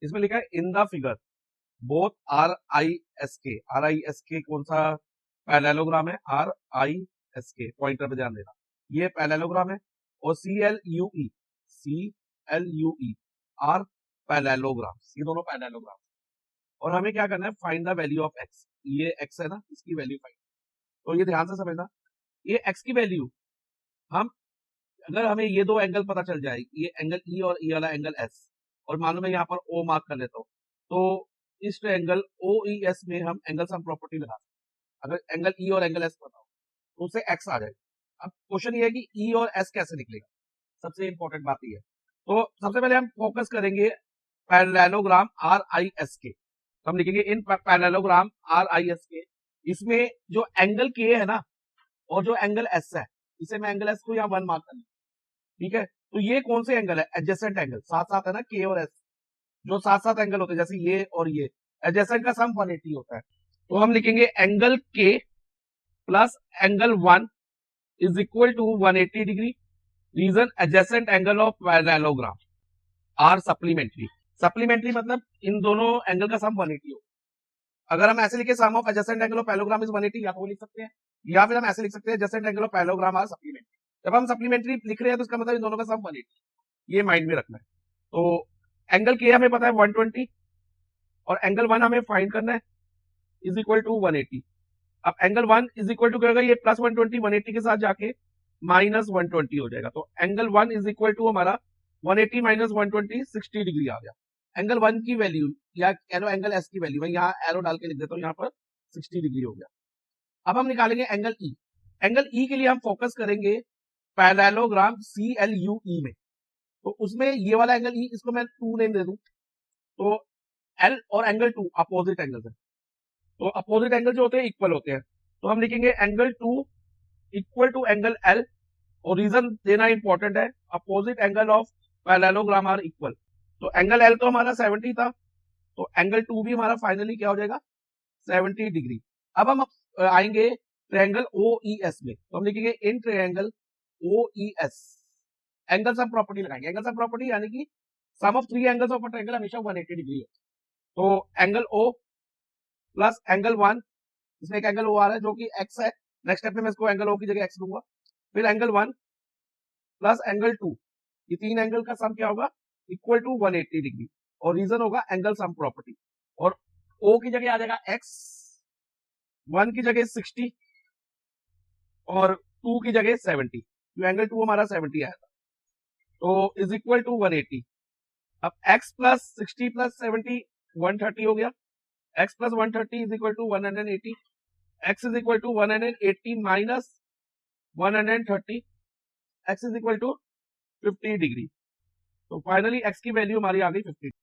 इसमें लिखा है in the figure both RISK कौन सा पैरेललोग्राम है? RISK पॉइंटर पे ध्यान देना, ये पैरेललोग्राम है। और CLUE आर पैरेललोग्राम, ये दोनों पैरेललोग्राम। और हमें क्या करना है? Find the value of x. ये एक्स है ना, इसकी वैल्यू फाइंड। तो ये ध्यान से समझना, ये एक्स की वैल्यू हम, अगर हमें ये दो एंगल पता चल जाए, ये एंगल ई और ई वाला एंगल एस, और मान लो मैं यहाँ पर ओ मार्क कर लेता हूँ, तो इस एंगल ओ ई एस में हम एंगल सम प्रॉपर्टी लगा सकते हैं। अगर एंगल ई और एंगल एस पता हो तो उससे एक्स आ जाएगा। अब क्वेश्चन ये है कि ई और एस कैसे निकलेगा, सबसे इंपॉर्टेंट बात ये है। तो सबसे पहले हम फोकस करेंगे पैरेललोग्राम RISK। तो हम लिखेंगे इन पैरेललोग्राम RISK, इसमें जो एंगल के है ना और जो एंगल एस है, इसे मैं एंगल एस को यहाँ 1 मार्क कर लूँ, ठीक है। तो ये कौन से एंगल है? एडजेसेंट एंगल, साथ साथ है ना, के और एस जो साथ साथ एंगल होते हैं, जैसे ये और ये, एडजेसेंट का सम 180 होता है। तो हम लिखेंगे एंगल के plus angle 1 is equal to 180 degree. Reason adjacent angle of parallelogram are supplementary. Supplementary मतलब इन दोनों एंगल का सम 180 हो। अगर हम ऐसे लिखे sum of adjacent angle of parallelogram is 180, या तो वो लिख सकते हैं, या फिर हम ऐसे लिख सकते हैं adjacent angle of parallelogram are supplementary. जब हम सप्लीमेंट्री लिख रहे हैं तो इसका मतलब इन दोनों का सम 180, ये माइंड में रखना है। तो एंगल के हमें पता है 120, और एंगल 1 हमें फाइंड करना है, इज इक्वल टू 180। अब एंगल 1 इज इक्वल टू क्या होगा? ये प्लस 120 180 के साथ जाके माइनस 120 हो जाएगा। तो एंगल 1 इज इक्वल टू हमारा 180 माइनस 120 60 डिग्री आ गया। एंगल 1 की वैल्यू, या कह लो एंगल एस की वैल्यू, मैं यहाँ एरो डाल के लिख देता हूँ, यहाँ पर 60 डिग्री हो गया। अब हम निकालेंगे एंगल ई। एंगल ई के लिए हम फोकस करेंगे पैरेललोग्राम CLUE में। तो उसमें ये वाला एंगल ई, इसको मैं 2 नेम दे दूं, तो एल और एंगल 2 अपोजिट एंगल है। तो अपोजिट एंगल जो होते हैं इक्वल होते हैं, तो हम लिखेंगे angle 2 equal to angle L. और रीजन देना इंपॉर्टेंट है, opposite angle of parallelogram are equal. तो एंगल एल तो हमारा 70 था, तो एंगल 2 भी हमारा फाइनली क्या हो जाएगा? 70 डिग्री। अब हम आएंगे ट्रायंगल OES में। तो हम लिखेंगे in triangle OES angle sum property लगाएंगे। एंगल सम प्रॉपर्टी यानी कि sum of 3 angles of a triangle हमेशा 180 डिग्री है। तो एंगल O प्लस एंगल 1, इसमें एक एंगल O आ रहा है जो कि x है, नेक्स्ट स्टेप में मैं इसको एंगल O की जगह x दूंगा। फिर एंगल 1 प्लस एंगल 2, ये 3 एंगल का सम क्या होगा? Equal to 180 degree. और रीजन होगा एंगल सम प्रॉपर्टी। और O की जगह आ जाएगा x, 1 की जगह 60 और 2 की जगह 70। जो एंगल 2 हमारा 70 आया था, तो इज इक्वल टू 180। अब x प्लस 60 प्लस 70 130 हो गया। x plus 130 is equal to 180। x is equal to 180 minus 130, x is equal to 50 degree. तो फाइनली x की वैल्यू हमारी आ गई 50।